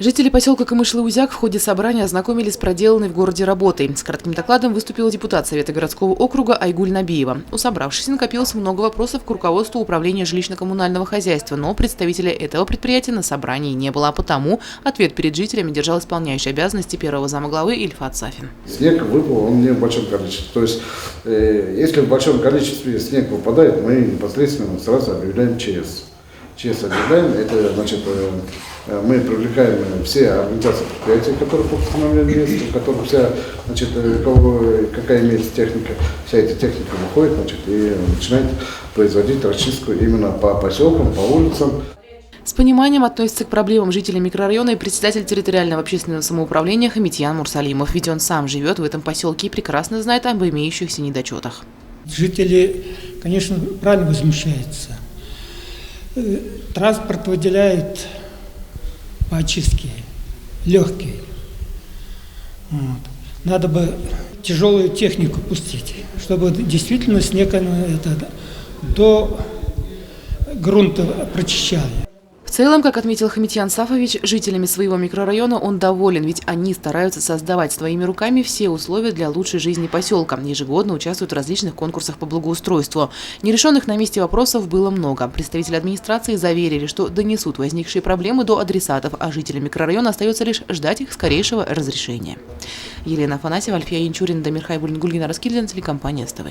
Жители поселка Камышлы-Узяк в ходе собрания ознакомились с проделанной в городе работой. С кратким докладом выступил депутат Совета городского округа Айгуль Набиева. У собравшихся накопилось много вопросов к руководству управления жилищно-коммунального хозяйства, но представителя этого предприятия на собрании не было, а потому ответ перед жителями держал исполняющий обязанности первого замглавы Ильфат Сафин. Снег выпал, он не в большом количестве. То есть, если в большом количестве снег выпадает, мы непосредственно сразу объявляем ЧС. ЧС объявляем, это значит, мы привлекаем все организации предприятий, которые по постановлению места, в которых вся, значит, какая имеется техника, вся эта техника выходит, значит, и начинает производить расчистку именно по поселкам, по улицам. С пониманием относится к проблемам жителей микрорайона и председатель территориального общественного самоуправления Хамитьян Мурсалимов, ведь он сам живет в этом поселке и прекрасно знает об имеющихся недочетах. Жители, конечно, правильно возмущаются. Транспорт выделяет по очистке легкий. Вот. Надо бы тяжелую технику пустить, чтобы действительно снег до грунта прочищали. В целом, как отметил Хамитьян Сафович, жителями своего микрорайона он доволен, ведь они стараются создавать своими руками все условия для лучшей жизни поселка. Ежегодно участвуют в различных конкурсах по благоустройству. Нерешенных на месте вопросов было много. Представители администрации заверили, что донесут возникшие проблемы до адресатов, а жителям микрорайона остается лишь ждать их скорейшего разрешения. Елена Афанасьева, Альфия Янчурин, Дамир Хайбуллин, Гульгина Раскильдин, телекомпания СТВ.